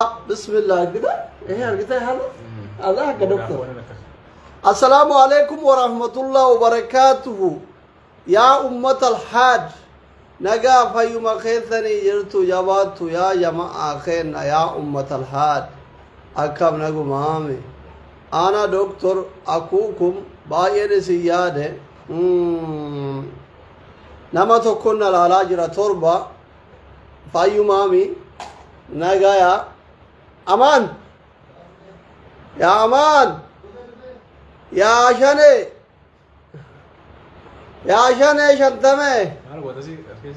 بسم الله كده ايه كده هذا الله حق دكتور السلام عليكم ورحمة الله وبركاته يا أمة الحاج نجا فيما خيثني يرتو جباتو يا جماعة خيرنا يا أمة الحاج أكم نجو مامي أنا دكتور أكوكم باير سيادة نما تكون العلاج تربة فيما مامي نجا يا أمان يا أمان يا شني يا شني شدمه أنا بقول تسي أركيز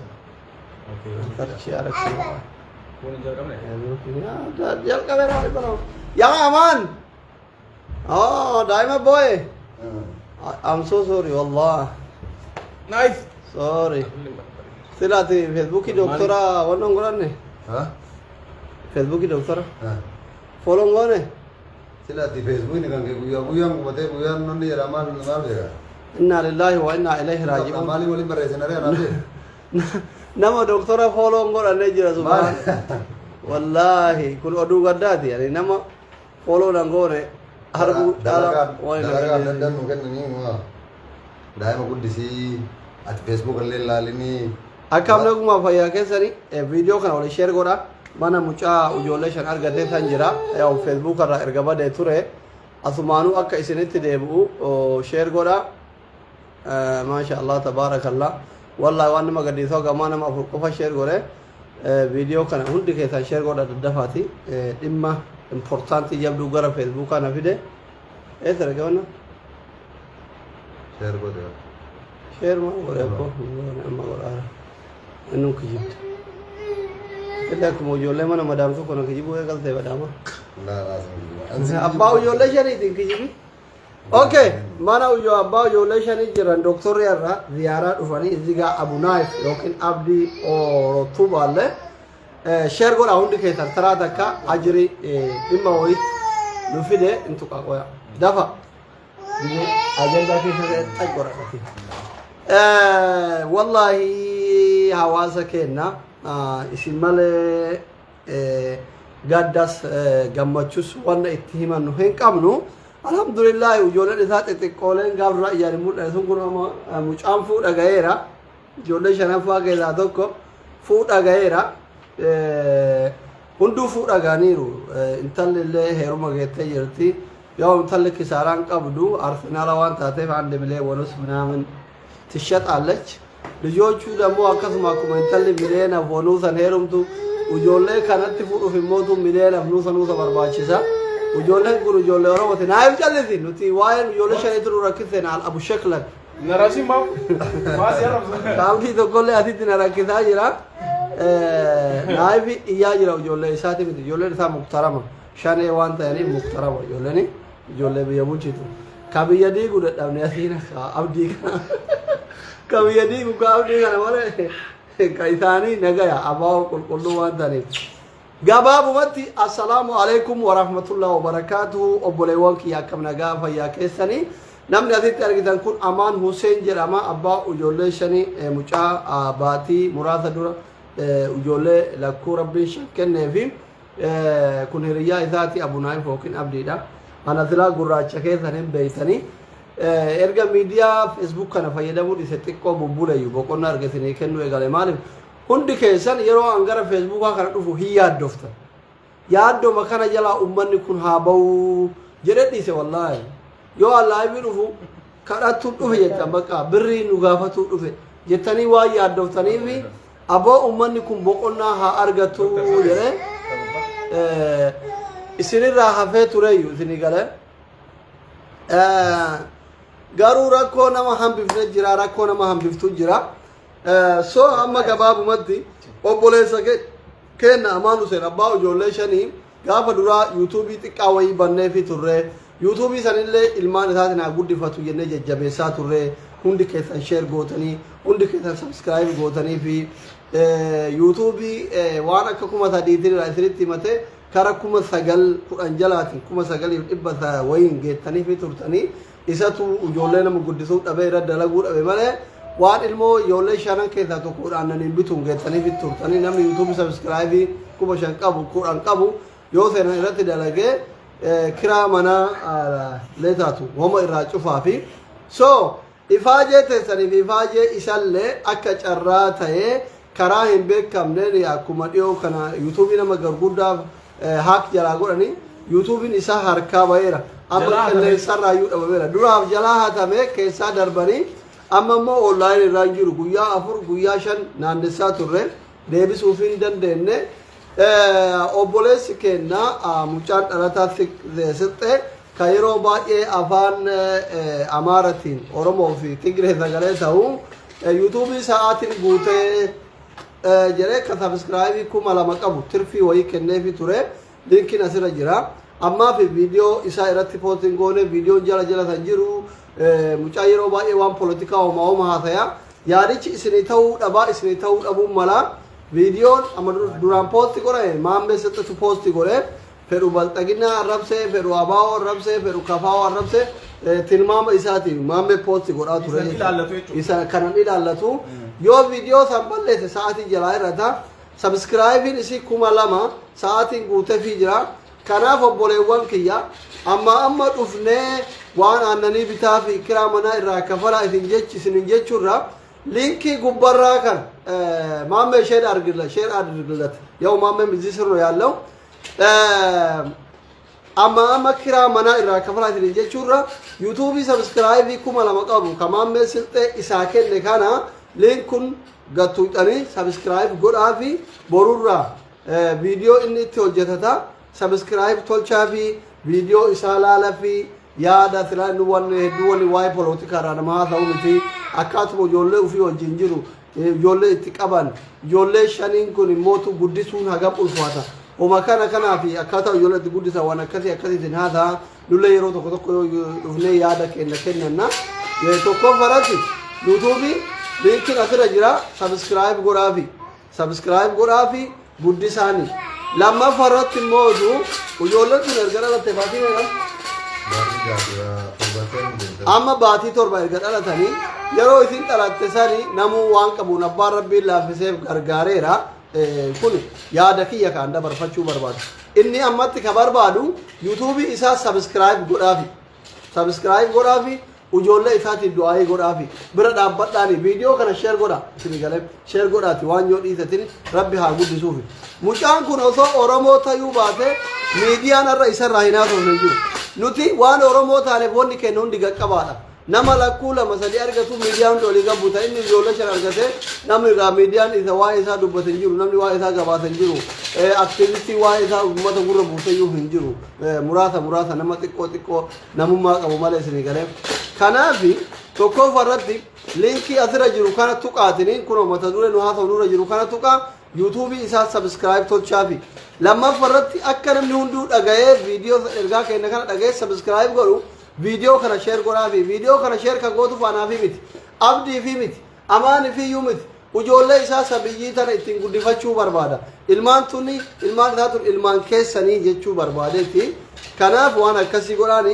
أوكي ترشي أركي كون جل كمنه جل كمنه يا أمان دايما boy I'm so sorry والله نايس sorry سلاتي فيسبوكي دكتورة وانا نقولني ها فيسبوكي دكتورة ها follow ngone silati facebook ni kan ke guya nonni ramal namal ya inna lillahi wa inna ilaihi raji'un mali wali bare senare nabe nama doktora follow ngora ne jira subhan wallahi kun odu gaddati yani nama follow ngore harbu dalaga dan mungkin ni ma dai ma kudisi at facebook le lalini akam na kuma fa ya kesari video kana wala share gora mana mucha ujolle shan argate sanjira ya facebook ara ergaba de ture asmanu akka isiniti debu share gora ma sha Allah tabarakallah wallahi wanna magadi so ga mana ma ko fa share gore video kana hundi ke ta share gora dafati dimma important yabdu gara facebook kana fide esra gona share ma gore ko ma gora anu kijibt كده كم وجوله ما مدام سو كنا كجيبه قال تبى داما لا أبا وجوله شنو يدين كجيبي أوكي ما أنا أبا وجوله شنو جيران دكتور يارا زيارة وفاني إذا أبو نايف لكن أبدي أو رطوبة شهر قول أهون دي كيسر ترى دكا أجري إما ويت نفيده أنتو كاكويا دفع دي أجندا كيسر أجورا كتير والله حواسا كنا isin malee gaddas gammachus wanna itti himannu hin qabnu alhamdulillah ijoolleen isaa xixiqqooleen gaafra ijaani mul'ate sun kun mucaan fuudha gaheera ijoollee shanaffaa keessaa tokko fuudha gaheera hunduu fuudha gaaniiru intalli illee heeruma geettee jirti yoo intalli kisaaraan qabdu arsenaala waan taateef አንድ ሚሊዮን ወንስ ምናምን ትሸጣለች ልጆቹ ደግሞ አከስማ ኮሜንታል ሚሊዮን አፎኑ ሰንሄሩምቱ ujolle kanatti fuudhuuf immoo mileen afnuu sanuu barbaachisa ujolle kun ujolle oromooti naayif callisi nuti waa'een ujolle shaniitu nu rakkiseen al abu shaklan نراسي ما ما زيارة kaamtii tokkollee asitti na rakkisaa jira naayif iyyaa jira ujolle isaati miti ujolle isaa muktarama shanee waan ta'aniif muktarama ujolleen ujolle biyya bulchitu ka biyya diiguu dadhabne asiina abdii kana ka biyya diiguu ka abdii kana malee كايثاني نجايا أباو كل كلو وانتاني جباب ومتي السلام عليكم ورحمة الله وبركاته أبوليوانك يا كم نجاف يا كيساني نم نزيد ترجع كون أمان حسين جرما أبا وجولشني مجا باتي مراد دور وجوله لكور بيش كنفيم كون هريا ذاتي أبو نايف وكين أبديدا أنا ذلا قرّاش كيساني بيتاني erga miidiyaa facebook kana fayyadamuun isa xiqqoo bubbuleeyyu boqonnaa argatanii kennuu eegale maaliif hundi keessan yeroo an gara facebookaa kana dhufu hin yaaddoftan yaaddoma kana jalaa ummanni kun haa ba'uu jedhe dhiise wallaahi yoo allaahibii dhufu kadhattuu dhufe jettan bakka birrii nu gaafatuu dhufe jettanii waan yaaddoftaniifi aboo ummanni kun boqonnaa haa argatu jedhe isinirraa hafee tureeyyu isinii galee garuu rakkoo nama hambifne jira rakkoo nama hambiftu jira so amma gabaabumatti obboleessa kenna amaan Huseen abbaa ijoollee shanii gaafa duraa yuutuubii xiqqaa wayii banneefi turre yuutuubii sanillee ilmaan isaatiin haa guddifatu jennee jajjabeessaa turre hundi keessan sheer gootanii hundi keessan sabskiraayib gootanii fi yuutuubii waan akka 3,000 isinitti himate kara 9,10 jalaatiin 9,100 wayiin geettanii fi turtanii isatu ijoollee nama guddisuu dhabee irra dalaguu dhabe malee waan ilmoo ijoollee shanan keessaa tokkodhaan naniin bituun geettanii fi turtanii namni yuutuubii sabskiraayibii 5,000 qabu 10 qabu yoo seenan irratti dalagee kiraa manaa leetaatu wama irraa cufaa fi so ifaajee teessaniif ifaajee isallee akka carraa ta'ee karaa hin beekamneen akkuma dhiyoo kana yuutuubii nama gurguddaaf haak jalaa godhanii yuutuubiin isaa harkaa ba'eera amma qilleensarraa iyyuu dhabameera duraaf jalaa hatame keessaa darbanii amma immoo onlaayin irraan jiru guyyaa 4 guyyaa 5 naannessaa turre deebisuuf hin dandeenye obboleessi kenna mucaan dhalataa sixxee ka yeroo baay'ee afaan amaaratiin oromoo fi tigree sagalee ta'uu yuutuubii sa'aatiin guutee jedhee ka sabskraayibii 2000 qabu tirfii wayii kenneefi ture linkiin asirra jira ammaa fi viidiyoo isaa irratti poostiin goone viidiyoon jala san jiru mucaa yeroo baay'ee waan poolitikaa homaa haasaya yaadichi isinii ta'uu dhabuun mala viidiyoon amma duraan poostii godhe maammee sixxetu poostii godhe fedhu balxaginaa arrabsee fedhu abaa'oo arrabsee fedhu kafaa'oo arrabsee tilmaama isaatiin maammee poostii godhaa ture isa kanan ilaallatu yoo viidiyoo san balleesse sa'aatii jalaa irrata sabskraayibiin isii 2000 sa'aatiin guuteefii jira kanaaf obboleewwan kiyya amma dhufnee waan aannanii bitaa fi kiraa manaa irraa kafalaa isin jechuurra linkii gubbarraa kan maammee sheer argillat ያው ማመም እዚህ ስር ነው ያለው amma kiraa manaa irraa kafalaatiin jechuudha yuutuubii sabskraayibii 2000 qabu kamaamee silxee isaa kenne kana linkun gattuudhanii sabskraayib godhaa fi borurraa viidiyoo inni itti hojjetata sabskraayib tolchaa fi viidiyoo isaa laala fi yaada filaan hedduu wani waa'ee poolitikaadhaa nama haasa'u miti akkaatuma ijoollee ofii wajjin jiru ijoollee itti qaban ijoollee shaniin kun immootu guddisuun hagam ulfaata وما كان في أكثر يولد جودة وأنا كثير هذا لولا يروح تقول يفني يادك إن كنا يتوقف فراتي يوتيوبي لكن أخيرا جرا سبسكرايب غرافي جودة ثاني لما فرات الموضوع ويولد نرجع على تفاصيل أما باتي تور بيرجع على ثاني يروح يصير على تساني نمو وانك أبو نبار ربي الله في سيف غرغاريرا kun yaada kiyya kan dabarfachuu barbaadu inni ammatti ka barbaadu yuutuubii isaa sabskraayiib godhaafi ijoollee isaatiin du'aayii godhaafi bira dhaabbadhaani viidiyoo kana sheer godha isin galee sheer godhaati waan yoo dhiisatin rabbi haa guddisuufi mucaan kun osoo oromoo ta'uu baate miidiyaan irra isarraa hin haasofne jiru nuti waan oromoo taaneef wanni kennu hundi qaqqabaadha nama lakkuu lama sadii argatu miidiyaan dolii gabu ta'e inni ijoollee shan argate namni irraa miidiyaan isa waa'ee isaa dubbatan jiru namni waa'ee isaa gabaatan jiru aktiivistii waa'ee isaa uummata gurra buusayyuu hin jiru muraasa nama xiqqoo namummaa qabu malee isinii galee kanaaf tokkoof irratti linkii asirra jiru kana tuqaatini kun mata duree nu haasa'u nurra jiru kana tuqaa yuutuubii isaa sabskraayib tolchaafi lammaffaa irratti akka namni hunduu dhaga'ee viidiyoo ergaa keenya kana dhaga'ee sabskraayib godhu video kana share godhaafi video kana share ka gootu faanaafi miti abdii fi miti amaani fi yuu miti ijoollee isaa sabiyyii tana ittiin guddifachuu barbaada ilmaan isaatu ilmaan keessanii jechuu barbaadeeti kanaaf waan akkasii godhaani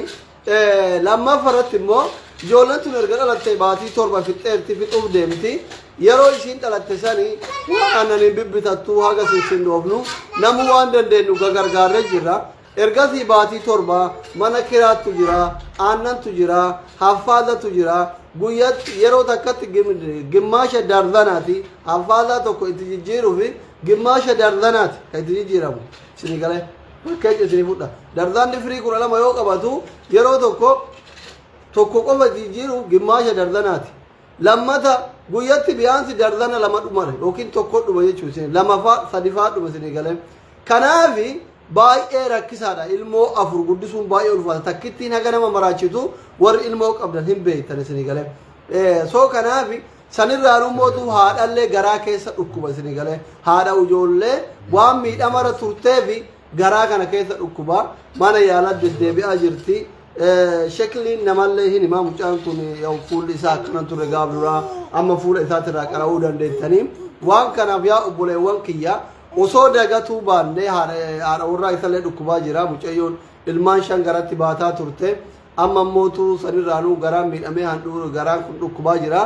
lammaffaa irratti immoo ijoolleen tun erga dhalattee baatii 7 fixxeerti fixuuf deemti yeroo isiin dhalatte sanii waan aannaniin bibbitattuu haga isin dhoofnu namu waan dandeenyu gargaarree jirra ergasii baatii 7 mana kiraattu jira aannantu jira haffaazatu jira guyyaatti yeroo takkatti gimmaasha darzanaati haffaaza tokko itti jijjiiruufi gimmaasha darzanaati ka itti jijjiiramu isinii galee fakkeenya isinii fudha darzanni firii 12 yoo qabatu yeroo tokko qofa jijjiiru gimmaasha darzanaati lammata guyyaatti biyaansi darzana 2 dhumare yookiin tokko dhuma jechuun 2 3 dhuma isinii galee kanaafi baay'ee rakkisaadha ilmoo 4 guddisuun baay'ee ulfaata takkittiin haga nama maraachitu warri ilmoo qabdan hin beektan isinii galee soo kanaaf sanirraan ummootu haadhallee garaa keessa dhukkuba isinii galee haadha ijoollee waan miidhamarra turteefi garaa kana keessa dhukkuba mana yaalaa deddeebi'aa jirti shekliin namallee hin himaa mucaan kun fuulli isaa akkanan turre gaabduraa amma fuula isaatirraa qara'uu dandeettanii waan kanaaf yaa obboleewwan kiyya osoo dagatuu baannee haadha warraa isallee dhukkubaa jira mucayyoon ilmaan 5 garatti baataa turte amma mootuu sanirraanuu garaan miidhamee handhuuru garaan kun dhukkubaa jira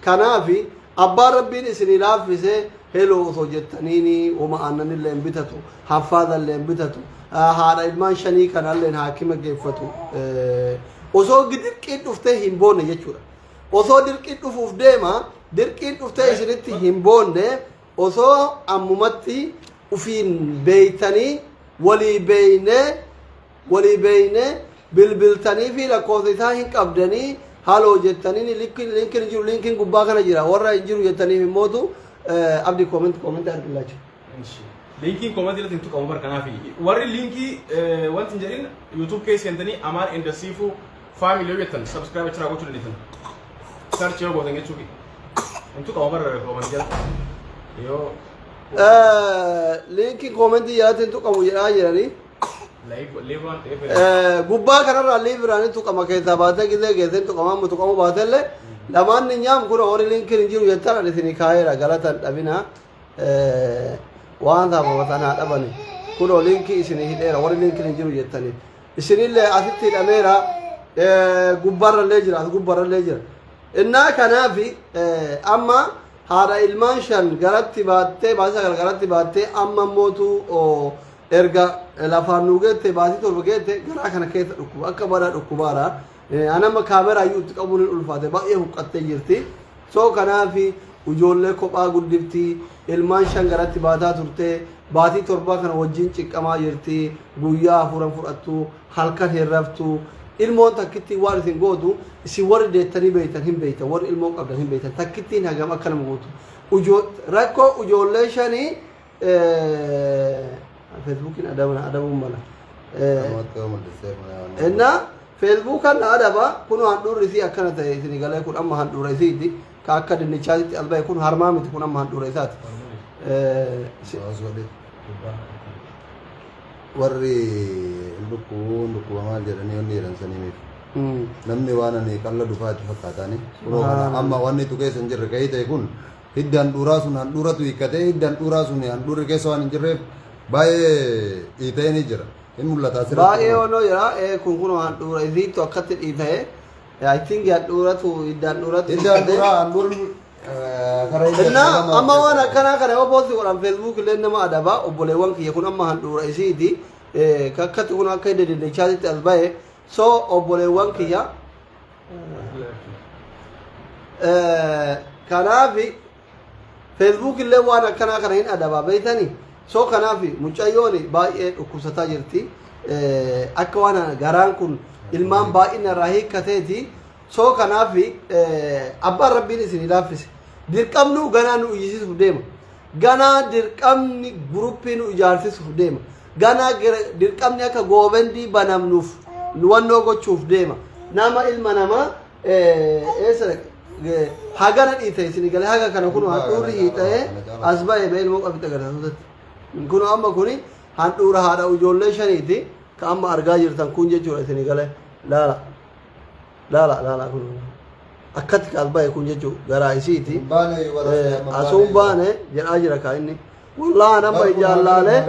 kanaafi abbaan rabbiin isinii laaffisee heloo osoo jettaniini uma aananillee hin bitatu haffaadallee hin bitatu haadha ilmaan shanii kanalleen haakima geeffatu osoo dirqiin dhuftee hin boonne jechuudha osoo dirqiin dhufuuf deema dirqiin dhuftee isinitti hin boonne osoo ammumatti ufiin beeytanii walii beeyne bilbiltanii fi lakkoofsa isaa hin qabdanii haaloo jettaniin linkiin jiru linkiin gubbaa kana jira warra hin jiru jettaniif immootu abdi kooment argilaacha. Linkiin kooment irratti hin tuqamu barkanaafi warri linkii wanti hin jedhin YouTube keessa seentanii amaan indasiifuu faamilii yoo jettan subscribe achiraa gochuu dandeettan. Search yoo gootan jechuufi hin tuqamu barra kooment jala yoo linkiin koomentii jalatti hin tuqamu jedhaa jiranii. gubbaa kanarraa liibiraanii tuqama keessaa baatee gisee geessee tuqamaa tuqamu baatellee lamaan ni nyaam kun horii linkiin hin jiru jettan isin kaa'eera galatan dhabina waan saafamatan haa dhabani kun linkii isin hidheera horii linkiin hin jiru jettanii isinillee asitti hidhameera gubbaarrallee jira as gubbaarrallee jira innaa kanaafi amma haadha ilmaan shan garatti baattee baasa garatti baattee amma mootu erga lafaan nuugette baasii torba geette garaa kana keessa dhukkuba akka badaa dhukkubaadha anama kaameraa iyyuu itti qabuun hin ulfaate baay'ee huqqattee jirti soo kanaafi ijoollee kophaa guddifti ilmaan shan garatti baataa turte baatii torbaa kana wajjin ciqqamaa jirti guyyaa afuran fudhattu halkan herraftu ilmoon takkitti waan isin gootu isin warri deettanii beeytan hin beeytan warri ilmoo qabdan hin beeytan takkittiin hagam akka nama gootu rakkoo ijoollee shanii Facebookin adabuun mala. Inna Facebookan adaba kun handhuurri isii akkana ta'e isin galee kun amma handhuura isiiti ka akka dinnichaatitti alba'e kun harmaa miti kun amma handhuura isaati. Warri lukkuu maal jedhanii onni jedhan saniif namni waan ani qalla dhufaatti fakkaatani amma wanni tu keessa hin jirre ka'ii ta'e kun hidda handhuuraa sun handhuuratu hiikkatee hidda handhuuraa sun handhuurri keessa waan hin jirreef baay'ee dhiitee ni jira hin mul'ata asirratti baay'ee onoo jira kun handhuura isiittu akkatti dhiitee I think handhuuratu hidda handhuuratu handhuurri Inna amma waan akkana kana yoo poosti godhan Facebook illee nama adaba obboleewwan kiyya kun amma handhuura isiiti kakkatti kun akka hidda dinnichaatitti as ba'e so obboleewwan kiyya kanaafi Facebook illee waan akkana kana hin adaba beeytanii so kanaafi mucayyooni baay'ee dhukkubsataa jirti akka waan garaan kun ilmaan baay'ina irraa hiikkateeti so kanaafi abbaan rabbiin isin laaffise dirqamnu ganaa nu iyyisiisuuf deema ganaa dirqamni guruppii nu ijaarsisuuf deema ganaa dirqamni akka goobendii banamnuuf nuwannoo gochuuf deema nama ilma namaa eessa hagana dhiite isin galee haga kana kun handhuurri hiixee as ba'e ba'e ilmoo qabitti agarsiisatti kun amma kuni handhuura haadha ijoollee shaniiti ka amma argaa jirtan kun jechuudha isin galee laala kun akkatti ka as ba'e kun jechuudha garaa isiiti asuun baane jedhaa jira ka inni wallaa nama ijaallaalee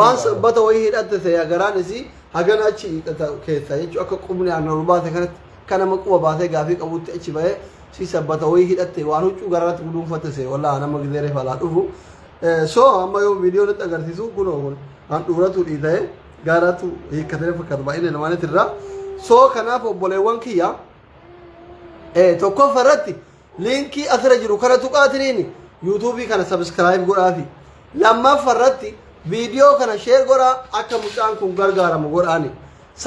waan sabbata wayii hidhatte ta'e garaan isii hagana achi hiixata keessa jechuudha akka qubni aannan baate kanatti kan nama quba baatee gaafii qabutti achi ba'ee si sabbata wayii hidhatte waan huccuu garaatti guduunfatte se wallaa nama gizeeree falaa dhufu so amma yoo viidiyoo nutti agarsiisu kunoo kun handhuuratu dhiitee gaaraatu hiikkatee fakkaatu baay'ina namaanitti irraa so kanaaf obboleewwan kiyya tokkoffaa irratti liinkii asirra jiru kana tuqaatiniin yuutuubii kana sabskiraayib godhaafi lammaffaa irratti viidiyoo kana sheer godhaa akka mucaan kun gargaaramu godhaani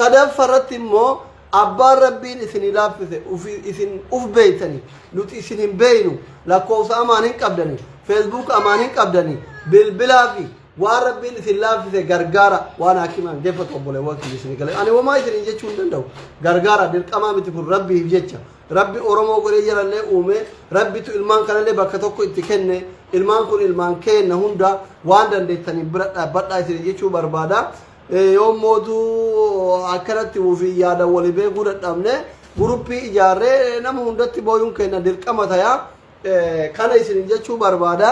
sadaffaa irratti immoo abbaan rabbiin isin laaffise isin uf beeytanii nuti isin hin beeynu lakkoofsa amaan hin qabdanii Facebook amaan hin qabdanii bilbilaa fi waan rabbiin isin laaffise gargaara waan hakimaan deeffatu obboleewwan kiyya isin galee ani homaa isin jechuu hin danda'u gargaara dirqamaa miti kun rabbiif jecha rabbi oromoo godhee jirallee uume rabbitu ilmaan kanallee bakka tokko itti kenne ilmaan kun ilmaan kenna hunda waan dandeettanii bira dhaabbadhaa isin jechuu barbaada yoo mootu akkanatti wuufii yaada walii beekuu dadhabne guruppii ijaarree nama hundatti booyuun kenna dirqama tayaa kana isin jechuu barbaada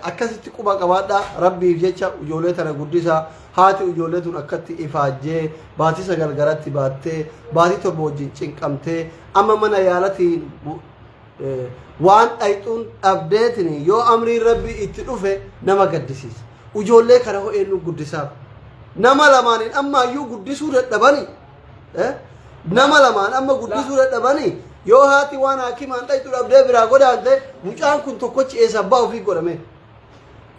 akkasitti quba qabaadha rabbiif jecha ijoollee tana guddisa haati ijoollee tun akkatti ifaajjee baatii sagal garatti baattee baatii torba wajjin cinqamtee amma mana yaalatiin waan dhayxuun dhabdeetini yoo amrii rabbii itti dhufe nama gaddisiisa ijoollee kana hoo eenyu guddisaaf nama lamaanin amma iyyuu guddisuu dadhabani nama lamaan amma guddisuu dadhabani yoo haati waan hakimaan dhayxuu dhabdee biraa godaante mucaan kun tokkochi eessa abbaa ofii godhame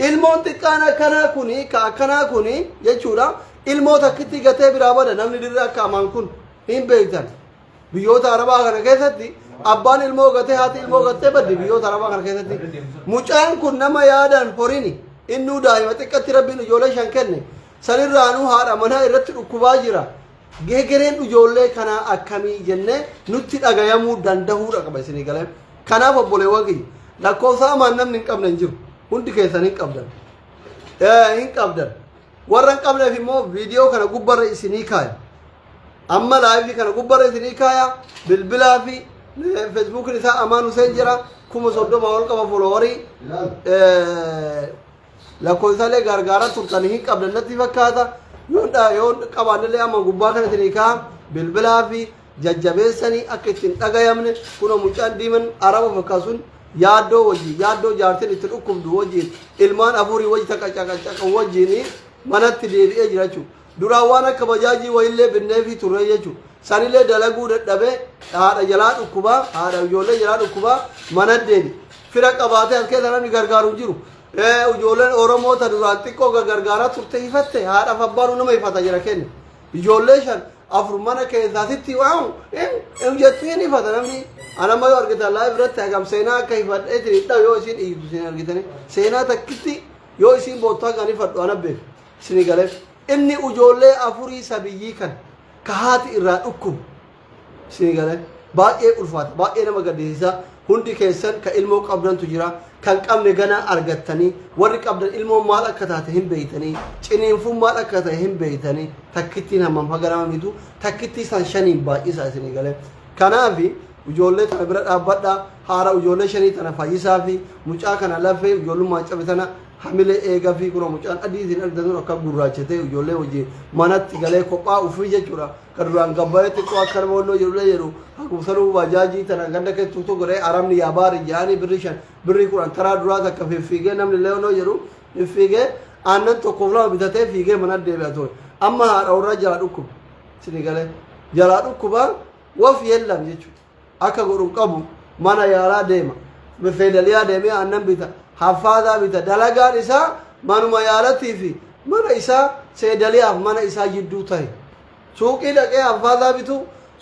ilmoon xiqqaan akkanaa kuni jechuudha ilmoo takkitti gatee biraa bada namni dirree akka amaan kun hin beektan biyyoota arabaa kana keessatti abbaan ilmoo gatee haati ilmoo gatee baddi biyyoota arabaa kana keessatti mucaan kun nama yaadan horini innuu daa'ima xiqqatti rabbiin ijoollee shan kenne sanirraanuu haadha manaa irratti dhukkubaa jira geegereen ijoollee kanaa akkamii jennee nutti dhagayamuu danda'uudha qaba isinii galee kanaaf obboleewwan kiyya lakkoofsa hamaan namni hin qabne hin jiru hundi keessan hin qabdan warra hin qabneef immoo viidiyoo kana gubbarra isinii kaaya amma laayivii kana gubbarra isinii kaaya bilbilaa fi feesbuukiin isaa Amaan Huseen jira 30,000 ol qaba foloowarii lakkoofsaalee gargaara turtanii hin qabdan natti fakkaata yoo qabaannillee amma gubbaa kana isinii kaaya bilbilaa fi jajjabeessanii akka ittiin dhagayamne kuna mucaan diiman araba fakkaasuun yaaddoo wajjin yaaddoo jaartiin itti dhukkubdu wajjin ilmaan afurii wajji taqacaqacaqan wajjin manatti deebi'ee jira jechuudha duraan waan akka bajaajii wayillee binnee fi turre jechuudha sanillee dalaguu dadhabee haadha jalaa dhukkubaa haadha ijoollee jalaa dhukkubaa mana deebi fira qabaatee as keessa namni gargaaru jiru ijoolleen oromoota duraan xiqqoo gargaaraa turte hifatte haadhaaf abbaanu nama hifata jira kenna ijoollee shan afur mana keessaatitti waan jettiin hifata namni anamma yoo argitan laa biratti hagam seenaa akka hifadheetiin hidha yoo isin dhiitu isin argitani seenaa takkitti yoo isin boottaa kan hifadhu ana beeku isinii galeef inni ijoollee afurii sabiyyii kan ka haati irraa dhukkubu isinii galeef baay'ee ulfaata baay'ee nama gaddisiisa hundi keessan ka ilmoo qabdantu jira kan qabne ganaa argattanii warri qabdan ilmoo maal akka taate hin beeytanii ciniinfuun maal akka ta'e hin beeytanii takkittiin hammam haga nama mitu takkittii san shaniin baay'isaa isinii galeef kanaafi ijoollee tana bira dhaabbadha haara ijoollee shanii tana fayyisaa fi mucaa kana lafee ijoollummaa cabe tana hamilee eegaa fi kuna mucaan adii isin argatan akka gurraachatee ijoollee wajjin manatti galee kophaa ufii jechuudha kan duraan gabbaree xiqqoo akka nama walloo jedhu haguusanuu bajaajii tana ganda keessattuu godhee aramni yaabaari jaanii birrii shan birrii kudhan karaa duraa takka fiigee namni illee walloo jedhu fiigee aannan tokkoof lama bitatee fiigee mana deebi'a ture amma haadha warra jalaa dhukkuba isinii galee jalaa dhukkubaa waf yellam jechuudha akka godhun qabu mana yaalaa deema feedaliyaa deemee aannan bita haffaadaa bita dalagaan isaa manuma yaalatii fi mana isaa seedaliyaaf mana isaa jidduu ta'e suuqii dhaqee haffaadaa bitu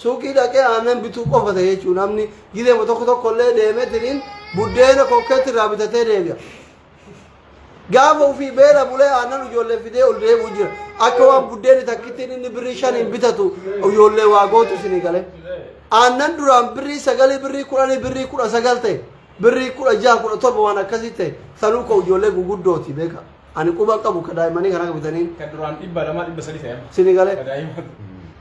suuqii dhaqee aannan bituu qofa ta'e jechuudha namni gideema tokkollee deemeetiniin buddeena kokkeetti irraa bitatee deebi'a gaafa ofii beela bulee aannan ijoollee fidee ol deemuu jira akka waan buddeeni takkittiin inni birrii shaniin bitatu ijoollee waa gootu isinii galee aannan duraan birrii 9 birrii 10 birrii 19 ta'e birrii 16 17 waan akkasii ta'e sanuu koo ijoollee guguddooti beeka ani quba qabu ka daa'imanii kana bitaniin kan duraan 200 ta'e isinii galee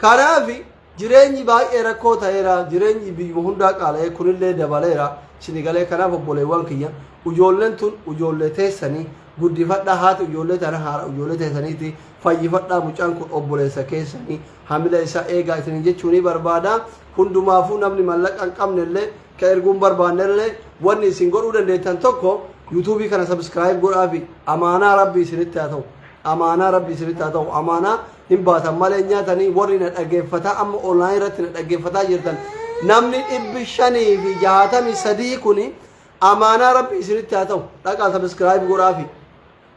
kanaafi jireenyi baay'ee rakkoo ta'eera jireenyi biyya hundaa qaala'ee kunillee dabaleera isinii galee kanaaf obboleewwan kiyya ijoolleen tun ijoollee teessanii guddifadhaa haati ijoollee tana haadha ijoollee teessaniiti fayyifadhaa mucaan kun obboleessa keessanii hamila isaa eegaa isin jechuun barbaada hundumaafuu namni mallaqa hin qabnellee ka erguun barbaannellee wanni isin godhuu dandeettan tokko yuutuubii kana sabskiraayib godhaa fi amaanaa rabbii isinitti haa ta'u amaanaa rabbii isinitti haa ta'u amaanaa hin baatan malee nyaatanii warri na dhaggeeffataa amma onlaayinii irratti na dhaggeeffataa jirtan namni 563 kuni amaanaa rabbii isinitti haa ta'u dhaqaa sabskiraayib godhaa fi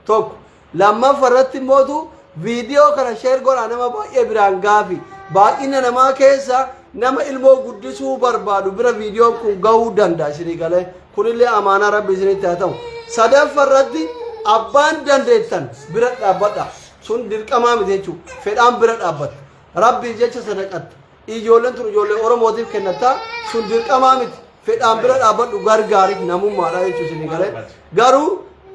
tokko lammaffaa irratti immoo viidiyoo kana sheer godhaa nama baay'ee biraan gaafi baay'ina namaa keessa nama ilmoo guddisuu barbaadu bira viidiyoon kun gahuu danda'a isinii galee kunillee amaanaa rabbii isinitti haa ta'u sadaffaa irratti abbaan dandeettan bira dhaabbadha sun dirqamaa miti jechuudha fedhaan bira dhaabbata rabbii jecha sadaqatta ijoolleen tun ijoollee oromootiif kennataa sun dirqamaa miti fedhaan bira dhaabbadhu gargaariif namummaadha jechuudha isinii galee garuu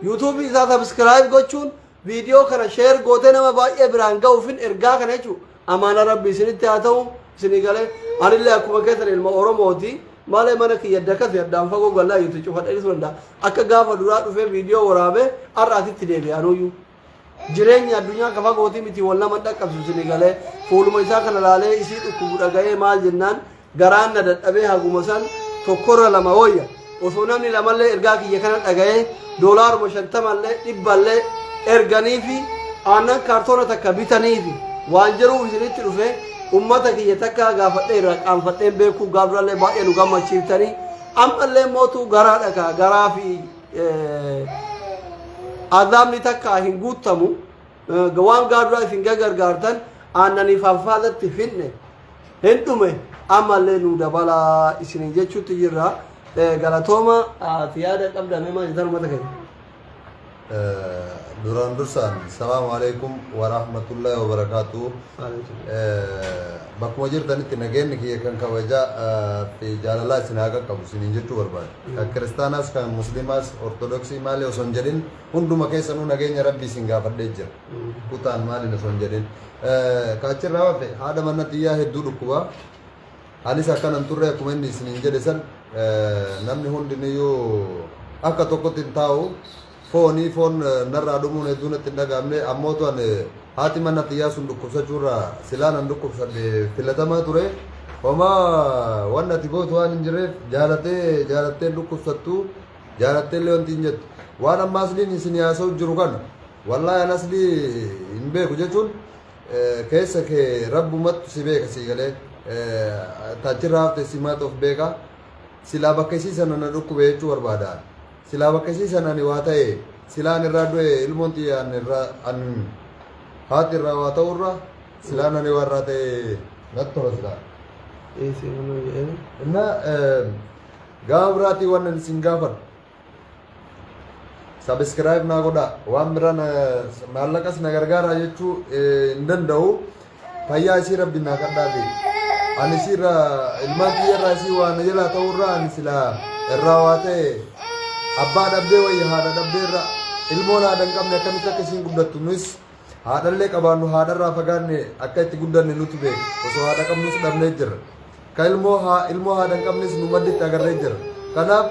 yuutuubii isaa sabskiraayib gochuun viidiyoo kana sheer gootee nama baay'ee biraan gahuufin ergaa kana jechuudha amaana rabbii isinitti haa ta'u isinii galee anillee akkuma keessan ilma oromooti malee mana kiyya dakkase addaan fagoo gallaa yuutu cufadha dhiisuu danda'a akka gaafa duraa dhufee viidiyoo waraabee har'aatitti deebi'anuyyuu jireenya addunyaa ka fagootii miti wal nama dhaqqabsu isinii galee fuuluma isaa kana laalee isii dhukkubu dhaga'ee maal jennaan garaan na dadhabee haguma san tokkorra lama wayya osoo namni lamallee ergaa kiyya kana dhaga'ee doolaaruma 50 dhibballee erganiifi aannan kaartoona takka bitaniifi waan jiruuf isinitti dhufe ummata kiyya takka gaafadhee irraa qaanfadhee beekuu gaafdurallee baay'ee nu gammachiiftanii ammallee mootuu garaa dhagaa garaa fi azaabni takka hin guutamu waan gaafduraa isin gargaartan aannaniif alfaadatti finne hin dhume ammallee nu dabalaa isinin jechuutti jirra galatooma ati yaada qabdame maal jedhan ummata keenya duraan dursaan salaamu alaikum wa rahmatullahi wa barakatuh bakkuma jirtanitti nageenyi kiyya kan kabajaa fi jaalalaa isin haa qaqqabu isiniin jechuu barbaade kan kiristaanaas kan musliimaas ortodoksii maali osoo hin jedhin hunduma keessanuu nageenya rabbii isin gaafadhee jira kutaan maaliin osoo hin jedhin kaachirraa wafe haadha manna xiyyaa hedduu dhukkuba anis akkanan turre akkuma inni isiniin jedhe san namni hundiniyyuu akka tokkotti hin taa'u foon narraa dhumuun hedduun itti hin dhagaamne ammootu an haati manna xiyyaa sun dhukkubsachuurraa silaan an dhukkubsadhe filatamaa ture homaa waan ati gootu waan hin jirreef jaalattee dhukkubsattu jaalatteellee wanti hin jettu waan amma asliin isin haasa'u jiru kana wallaahi an aslii hin beeku jechuun keessa kee rabbumattu si beeka sii galee taachirraa hafte simaat of beeka silaa bakka isii sana na dhukkube jechuu barbaada silaa bakka isii sana ani waa ta'e silaan irraa du'e ilmoon xiyyaan irraa an haati irraa waa ta'urra silaan ani waa irraa ta'e natti tola silaa inna gama biraatii waan isin gaafadhu subscribe naa godha waan biraan maallaqas na gargaara jechuu hin danda'u fayyaa isii rabbi naa kadhaate ani isiirra ilmaan kiyyarraa isii waan jalaa ta'urraa ani silaa irraa waa ta'e abbaa dhabdee wayya haadha dhabdeerra ilmoon haadha hin qabne akkamitti akka isiin guddattu nus haadhallee qabaannu haadharraa fagaanne akka itti guddanne nuti beeku osoo haadha qabnus dhabnee jirra ka ilmoo haadha hin qabnes nu madditti agarree jirra kanaaf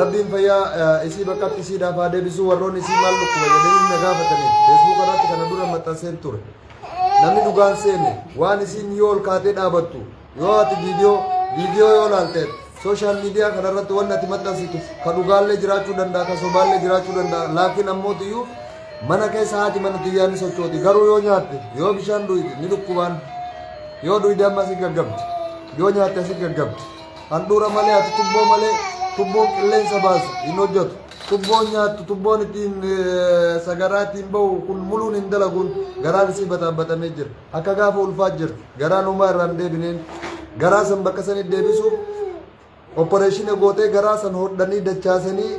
rabbiin fayyaa isii bakkatti isiidhaaf haa deebisuu warroon isii maal dhukkuba jedhanii na gaafatanii feesbuuk irratti kana dura maxxanseen ture namni dhugaan seene waan isiin yoo ol kaatee dhaabattu yoo ati viidiyoo yoo laalteet social media kanarratti waan ati maxxansitu ka dhugaallee jiraachuu danda'a ka sobaallee jiraachuu danda'a laakiin ammootiyyuu mana keessa haati mana xiyyaa ni sochooti garuu yoo nyaatte yoo bishaan dhuyde ni dhukkubaan yoo dhuyde amma si gaggabdi yoo nyaatte si gaggabdi handhuura malee ati tubboo malee tubboon qilleensa baasu hin hojjetu tubboon nyaattu tubboon ittiin sagaraa ittiin bahu kun muluun hin dalaguun garaan isii batamee jira akka gaafa ulfaat jirti garaan uumaa irraan deebineen garaa san bakka sanitti deebisuuf opereeshina gootee garaa san hodhanii dachaasanii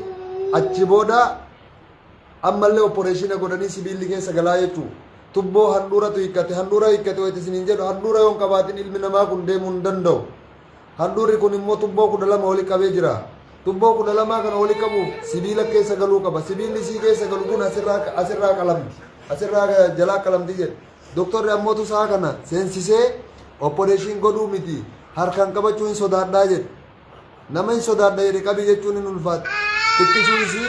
achi booda ammallee opereeshina godhanii sibiilli keessa galaa jechuu tubboo handhuuratu handhuura hiikkate wayita isiniin jedhu handhuura yoon qabaatin ilmi namaa kun deemuu hin danda'u handhuurri kun immoo tubboo 12 oli qabee jira tubboo 12 kana oli qabuuf sibiila keessa galuu qaba sibiilli isii keessa galu kun asirraa qalamti asirraa jalaa qalamti jedhe doktorri ammootu isaa kana seensisee opereeshin godhuu miti harkaan qabachuu hin sodaadhaa jedhe nama hin sodaadha jedhe qabi jechuun hin ulfaatu xiqqisuu isii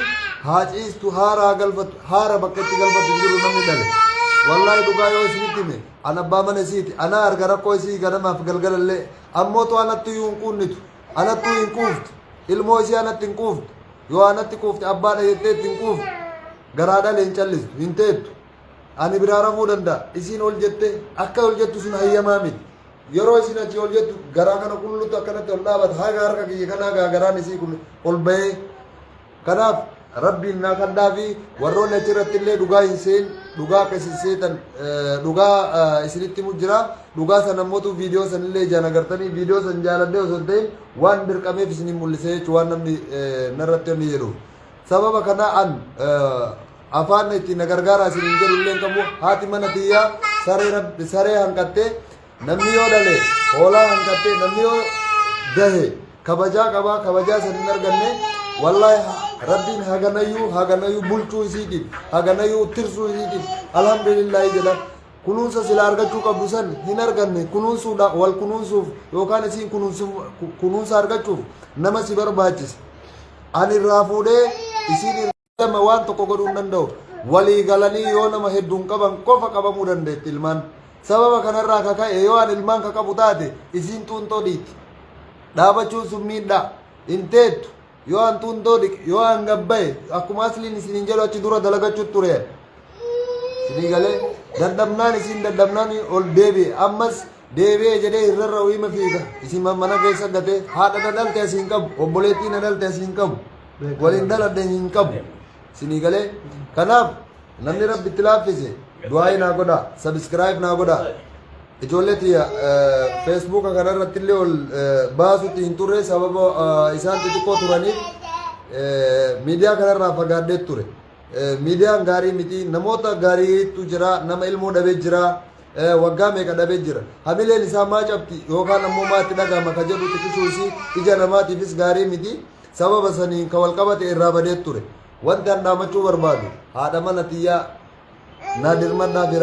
haa ciistu haara galfatu haara bakka itti galfatu hin jiru namni dhale wallaahi dhugaa yoo isinitti hime an abbaa mana isiiti ana arga rakkoo isii ganamaaf galgalallee ammootu anatti iyyuu hin quunnitu anattuu hin quuftu ilmoo isii anatti hin quuftu yoo anatti quufte abbaadha jettee itti hin quuftu garaa dhalee hin callistu hin teettu ani biraa rafuu danda'a isiin ol jette akka ol jettu sun hayyamaa miti yeroo isin achi ol jettu garaa kana kullutu akkanatti ol dhaabata haga harka kiyya kanaa garaan isii kun ol bahee kanaaf rabbiin naa kadhaa fi warroonni achirratti illee dhugaa hin seen dhugaa akka isin seetan dhugaa isinitti jira dhugaa san ammootu viidiyoo san illee ijaan agartanii viidiyoo san jaaladhee osoo ta'in waan dirqameef isin mul'isee jechuun waan namni narratti inni jedhu sababa kanaa an afaan ittiin gargaaraa isin jedhu illee qabu haati mana xiyyaa saree hanqattee namni yoo dhale hoolaa hanqattee namni yoo dahe kabajaa qabaa kabajaa san hin arganne wallaahi rabbiin haganayyuu bulchuu isiitiif haganayyuu tirsuu isiitiif alhamdulillahi jedha kunuunsa sila argachuu qabdu san hin arganne kunuunsuudha wal kunuunsuuf yookaan isiin kunuunsa argachuuf nama si barbaachisa ani irraa fuudhee isiin irraa waan tokko godhuu hin danda'u walii galanii yoo nama hedduun qaban qofa qabamuu dandeetti ilmaan sababa kanarraa kaka'e yoo an ilmaan kaqabu taate isiin xuunxoo dhiitti dhaabachuun sun miidhaa inteetu yoo an tuntoo yoo an gabbaye akkuma asliin isin jedhu achi dura dalagachuu ture isinii galee dadhabnaan isin dadhabnaan ol deebi'e ammas deebi'ee jedhee irrarra wiima fiiga isin mana keessa gatee haadha na dhalte asiin qabu obboleettii na dhalte asiin qabu waliin dhaladhe hin qabu isinii galee kanaaf namni rabbi itti laaffise du'aayi naa godha sabskiraayib naa godha ijoollee tiyya feesbuuka kanarratti illee ol baasutti hin turre sababa isaan xixiqqoo turaniif miidiyaa kanarraa fagaadhee ture miidiyaan gaarii miti namoota gaariitu jira nama ilmoo dhabee jira waggaa meeqa dhabee jira hamileen isaa maa cabti yookaan ammoo maatti dhagama ka jedhu xiqqisuusi ija namaatiifis gaarii miti sababa saniin ka walqabate irraa badee ture wanti an dhaamachuu barbaadu haadha mana tiyyaa naa dirmadhaafi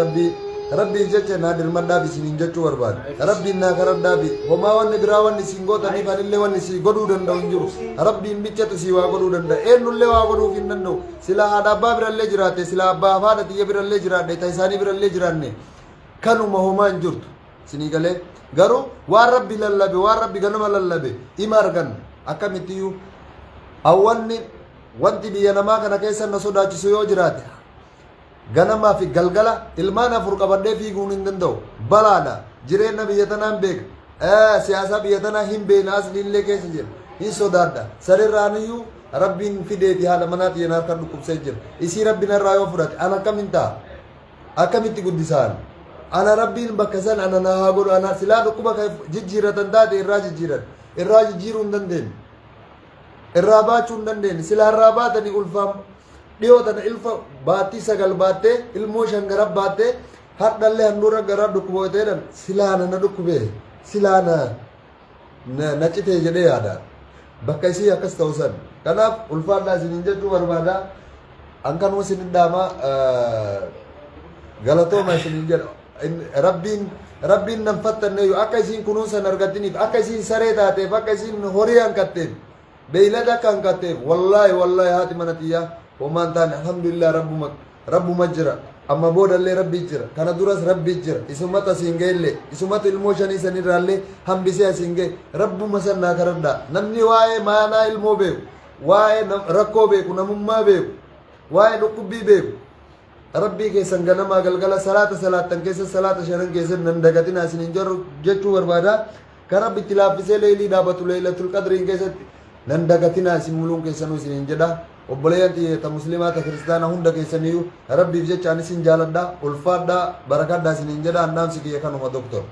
rabbiif jecha naa dirmadhaaf isiniin jechuu barbaadu rabbiin naa karadhaafi homaa wanni biraa wanni isin gootaniif anillee wanni isii godhuu danda'u hin jiru rabbiin bichatu sii waa godhuu danda'a eenyullee waa godhuuf hin danda'u sila haadha abbaa birallee jiraatte sila abbaa haadha tiyya birallee jiraadhe ta isaanii birallee jiraanne kanuma homaa hin jirtu isinii galee garuu waan rabbi lallabe waan rabbi ganama lallabe ima argan akkamittiyyu hawwanni wanti biyya namaa kana keessa na sodaachisu yoo jiraate ganamaa fi galgala ilmaan afur qabadhee fiiguun hin danda'u balaadha jireenya biyya tanaan beeka siyaasa biyya tanaa hin beekna asliillee keessa jira hin sodaadha sarirraaniyyuu rabbiin fideeti haadha manaati yenaa harkaan dhukkubsee jira isii rabbiin irraa yoo fudhate ana akkamin ta'a akkamitti guddisaan ana rabbiin bakka san ana na haa godhu ana silaa dhukkuba ka jijjiiratan taate irraa jijjiiruu hin dandeenye irraa baachuu hin dandeenye silaa irraa baatanii ulfaam dhiyoo tana ilfa baattii sagal baattee ilmoo shan gara baattee hadhallee handhuura gara dhukkubootedhan silaana na dhukkubee silaana na citee jedhee yaada bakka isii akkas ta'u san kanaaf ulfaadhaa isiniin jechuu barbaada an kanuma isinin dhaama galatooma isiniin jedha rabbiin nan fattanneeyyu akka isiin kunuunsan argatiniif akka isiin saree taateef akka isiin horii hankatteef beeylada akka hankatteef wallaahi haati mana tiyyaa homaan taane alhamdulillah rabbuma jira amma boodallee rabbii jira kana duras rabbii jira isumata asiin gaillee isumata ilmoo shanii sanirraallee hambisee asiin gae rabbuma sannaa karadha namni waa'ee maanaa ilmoo beeku waa'ee rakkoo beeku namummaa beeku waa'ee dhukkubbii beeku rabbii keessan ganamaa galgala salaatan keessa salaata shanan keessa nan dagatina isiniin jarru jechuu barbaada ka rabbi itti laaffisee leelii dhaabatu leelatul qadriin keessatti nan dagatina isin muluun keessanuu isiniin jedha obboleeyyan ta muslimaa ta kiristaana hunda keessaniyyuu rabbiif jecha ani isin jaaladha ulfaadha barakadha isiniin jedha annaamsi kiyya kanuma doktor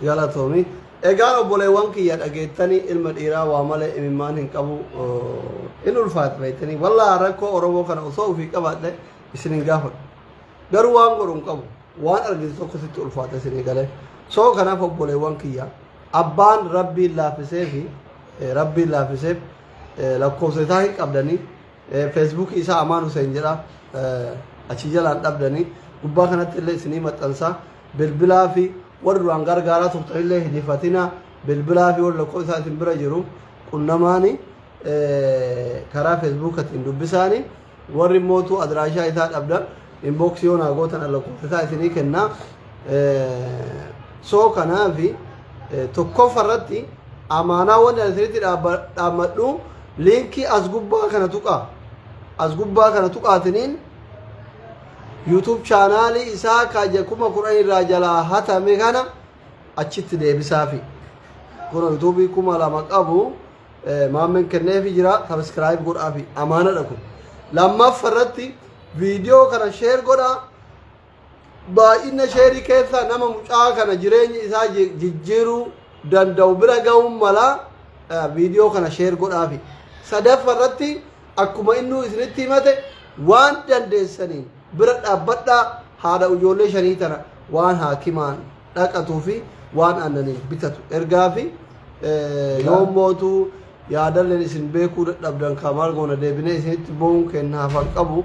galatoomi egaan obboleewwan kiyya dhageettanii ilma dhiiraa waa malee imimmaan hin qabu in ulfaat beektanii wallaa rakkoo oromoo kana osoo ufii qabaadhe isinin gaafadhu garuu waan godhu hin qabu waan argite tokkositti ulfaata isinii galee soo kanaaf obboleewwan kiyya abbaan rabbiin laaffiseef lakkoofsa isaa hin qabdanii feesbuuk isaa amaan huseen jedha achi jalaan dhabdanii gubbaa kanatti illee isinii maxxansaa bilbilaa fi warri duraan gargaaraa turtanillee hin hifatina bilbilaa fi warri lakkoofsa isaa isin bira jiru qunnamaani karaa feesbuukatiin dubbisaanii warri mootuu adiraashaa isaa dhabdan inboksii yoo naa gootan lakkoofsa isaa isinii kennaa soo kanaafi tokkoffa irratti amaanaa wanti asirratti dhaabmadhu linkii as gubbaa kana tuqaatiniin YouTube chaanaalii isaa kaja 10,000 irraa jalaa hatame kana achitti deebisaafi kun YouTube 2,000 qabu maamen kenneefi jira subscribe godhaafi amaana dhaku lammaffarratti viidiyoo kana share godhaa baay'ina sheerii keessa nama mucaa kana jireenya isaa jijjiiruu danda'u bira ga'uun mala viidiyoo kana share godhaafi sadaffarratti akkuma innuu isinitti himate waan dandeessaniin bira dhaabbadhaa haadha ijoollee shanii tana waan haakimaan dhaqatuu fi waan aannaniin bitatu ergaa fi yoo mootuu yaadalleen isin beekuu dadhabdan kamaal goona deebinee isinitti bo'uun kenna hafan qabu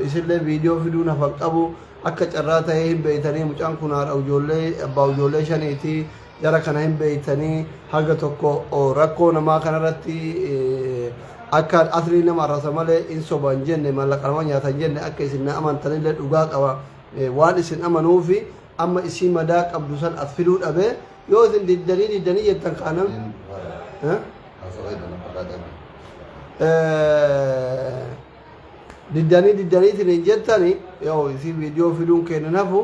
isinlee viidiyoo fiduun hafan qabu akka carraa ta'ee hin beeytanii mucaan kun haadha ijoollee abbaa ijoollee shaniiti jara kana hin beeytanii haga tokko rakkoo namaa kanarratti akka asrii nama arrasa malee in soban jenne mallaqa nama nyaatan jenne akka isin na amantanillee dhugaa qaba waan isin amanuufi amma isii madaa qabdu san as fiduu dhabee yoo isin diddanii jettan kaanam asawayda na fakkaatan diddaniitiin hin jettani yoo isi viidiyoo fiduun kennan hafu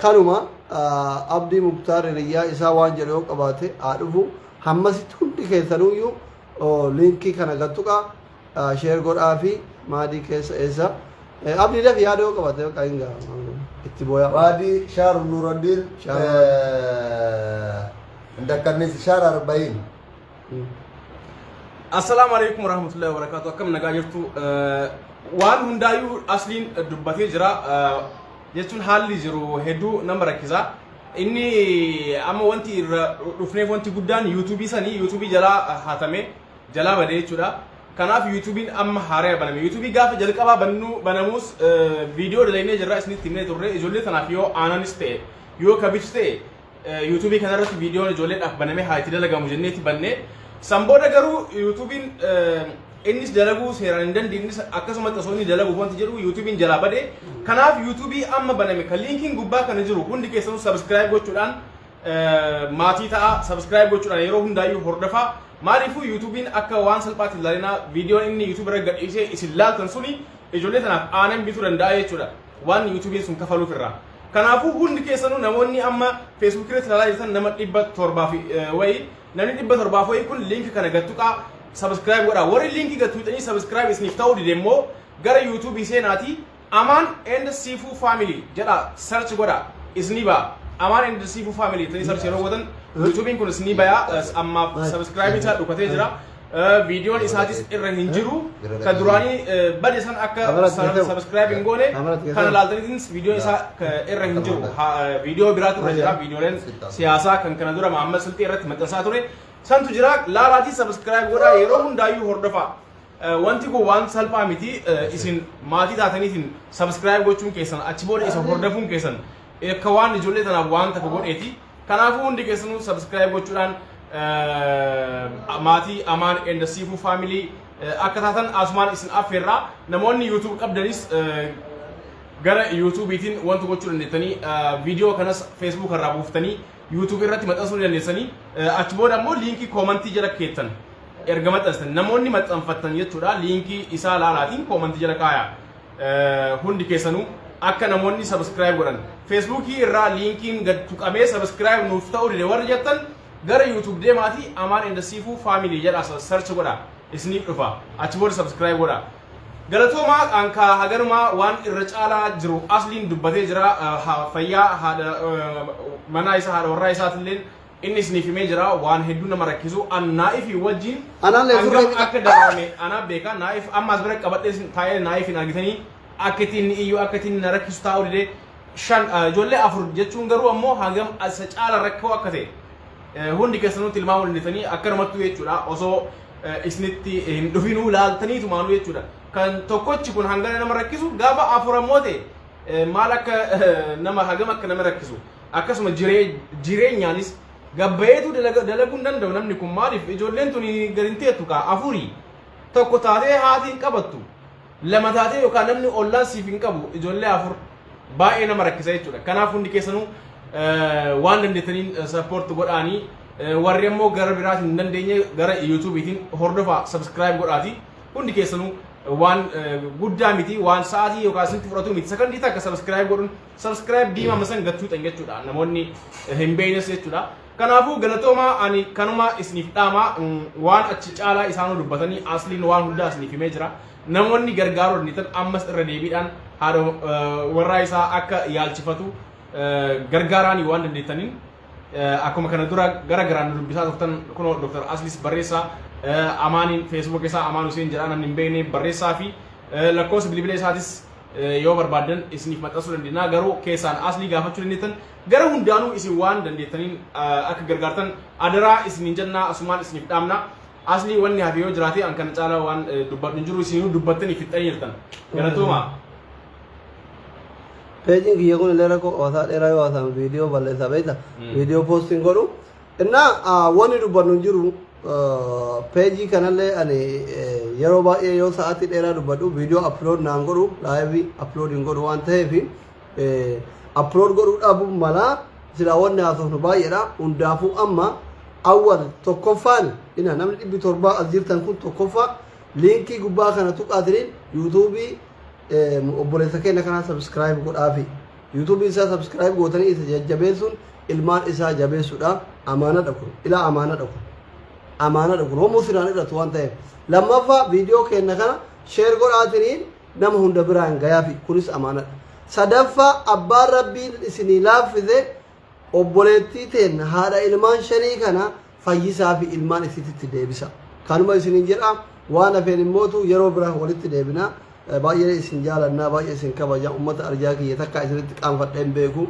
kanuma abdii muktaar hiriyyaa isaa waan jedhu yoo qabaate haa dhufu hammasitti hundi keessanuyyuu liinkii kana gattuqa sheer godhaa fi maadii keessa eessa abdii daf yaada yoo qabaate qainga itti booya maadii shaar nuraddiin ndakkannis shaar 40 Assalamu alaikum warahmatullahi wabarakatuh. Akkam nagaa jirtu waan hundaayyuu asliin dubbatee jira jechuun haalli jiru hedduu nama rakkisa. Inni amma wanti irra dhufneef wanti guddaan YouTube sanii YouTube jalaa haatame jalaa badee jechuudha. Kanaaf YouTube amma haaraa baname. YouTube gaafa jalqabaa banamuus viidiyoo dalaynee jirra isinitti himnee turre ijoollee tanaaf yoo aananis ta'e yoo kabis ta'e YouTube kanarratti viidiyoon ijoolleedhaaf baname haa itti dalagamu jenneetti bannee Samboda garuu YouTubein innis dalaguu seeraan hin dandeenye akkasuma tasoonni dalagu wanti jedhu YouTubein jalaa bade kanaaf YouTube amma baname kan linkiin gubbaa kana jiru hundi keessanuu subscribe gochuudhaan maatii ta'a subscribe gochuudhaan yeroo hundaayyuu hordofaa maaliifuu YouTubein akka waan salphaatti ilaalinaa viidiyoon inni YouTube irra gadhiisee isin laaltan suni ijoollee tanaaf aanan bituu danda'a jechuudha waan YouTubein sun kafaluuf irraa kanaafuu hundi keessanuu namoonni amma Facebook irratti ilaalaa jirtan nama 700 wayii namni 700 wayii kun link kana gattuqa subscribe godha warri link gattuutanii subscribe isiniif ta'uu dide immoo gara YouTube seenaati Aman and Sifu Family jedha search godha isniba Aman and Sifu Family tani search yeroo godhan YouTube kun isnibaya amma subscribe isaa dhukatee jira viidiyoon isaatis irra hin jiru kan duraanii bade san akka subscribe goone kana laaltaniinis viidiyoon isaa irra hin jiru viidiyoo biraatu irra jira viidiyooleen siyaasaa kan kana dura Muhammad Sultii irratti maxxansaa ture santu jira laalaatii subscribe godhaa yeroo hundaayyuu hordofa wanti kun waan salphaa miti isin maatii taataniitiin subscribe gochuun keessan achi booda isa hordofuun keessan akka waan ijoollee tanaaf waan takka godheeti kanaafuu hundi keessanuu subscribe gochuudhaan maatii Aman and Sifu Family akka taatan asumaan isin affeerraa namoonni YouTube qabdanis gara YouTube'itiin wanti gochuu dandeessanii viidiyoo kanas Facebook irraa buuftanii YouTube irratti maxxansuu dandeessanii achi booda immoo liinkii koomantii jala keettan erga maxxansitan namoonni maxxanfattan jechuudha liinkii isaa laalaatiin koomantii jala kaaya hundi keessanuu akka namoonni subscribe godhan Facebook irraa liinkiin gad tuqamee subscribe nuuf ta'uu dide warri jettan gara YouTube deemaati Aman and Sifu Family jedha search godha isiniif dhufa achi booda subscribe godha galatooma anka hagaruma waan irra caalaa jiru asliin dubbatee jira fayyaa haadha mana isaa haadha warraa isaatillee inni isiniif himee jira waan hedduu nama rakkisu naa'ifi wajjin akka dabalame ana beeka naa'if ammas bira qabadhee taa'ee naa'if hin argitanii akka ittiin iyyuu akka ittiin na rakkisu taa'uu dide ijoollee 4 jechuun garuu ammoo hangam isa caala rakkoo akka ta'e hundi keessanuu tilmaamuu dandeessanii akkanumatti jechuudha osoo isinitti hin dhufinuu laaltaniitu maanuu jechuudha kan tokkochi kun hangana nama rakkisu gaafa 4 ammoo ta'e maal akka nama hagam akka nama rakkisu akkasuma jireenyaanis gabbayeetu dalaguu hin danda'u namni kun maaliif ijoolleen tuni garinteetu kaa 4 tokko taatee haatiin qabattu lama taatee yookaan namni ollaan siif hin qabu ijoollee 4 baay'ee nama rakkisa jechuudha kanaaf hundi keessanuu waan dandeessaniin support godhaanii warri ammoo gara biraatiin hin dandeenye gara YouTube'itiin hordofaa subscribe godhaati hundi keessanuu waan guddaa miti waan sa'aatii yookaan isintti fudhatu miti sakandii takka subscribe godhuun subscribe diimaa masan gattuutan jechuudha namoonni hin beeknes jechuudha kanaafuu galatooma ani kanuma isiniif dhaama waan achi caalaa isaanuu dubbatanii asliin waan hundaa isiniif himee jira namoonni gargaaruu dandeettan ammas irra deebiidhaan haadha warraa isaa akka yaalchifatu gargaaraanii waan dandeettaniin akkuma kana dura gara garaan dubbisaa turtan kun Dr. Aslis barreessaa Amaniin Facebook isaa Aman Hussein jedha namni hin beekne barreessaa fi lakkoofsa bilbila isaatis yoo barbaadan isiniif maxxansuu dandeenya garuu keessaan Aslii gaafachuu dandeettan gara hundaanuu isin waan dandeettaniin akka gargaartan adaraa isiniin jennaa asumaan isiniif dhaamna Aslii wanni hafe yoo jiraate an kana caalaa waan dubbadhu hin jiru isinuu dubbattanii fixxanii jirtan galatooma pejin kiya kun lera ko wasa dera yo wasa video balle sabeta video posting godu inna woni dubbannu jiru peji kanalle ani yero ba yo saati dera dubbadu video upload nan godu live uploading godu wan tahefi upload godu dabu mala sila wonni asofnu ba yera undafu amma أول تكفان إن نعمل إبي تربة أزيرتن كنت تكفى لينكي جبا كنا تقادرين يوتيوبي أبوليتكين كنا سبسكرايب قول أفي يوتيوبي إسا سبسكرايب قوتني إسا جبيسون المال إسا جبيسون أمانة أكون إلى أمانة أكون أمانة أكون هم مسيران إلى توان تهم لما فا فيديو كنا كنا شير قول آترين نم هند بران غيافي كنيس أمانة صدفة أبا ربي إسني لافذة أبوليتي تين هذا إلمان شريكنا فيسا في إلمان إسيتي تدبسا كانوا ما إسني جرا وانا في الموتو يرو برا ولت دبنا باية إسنجال النا باية إسنكبا جا أمة أرجاكي يتكا إسنت كام فتهم بيكو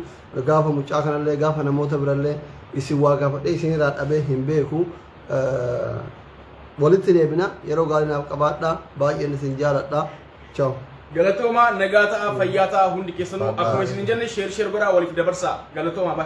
غافا مچاكنا اللي غافا نموت برالله إسوا غافا إسني رات أبي هم بيكو ولت دبنا يرو غالنا كباتا باية إسنجال النا ciao galatoma nagata fayata hundi kesano akoy sinjane share share gora wali dabarsa galatoma ba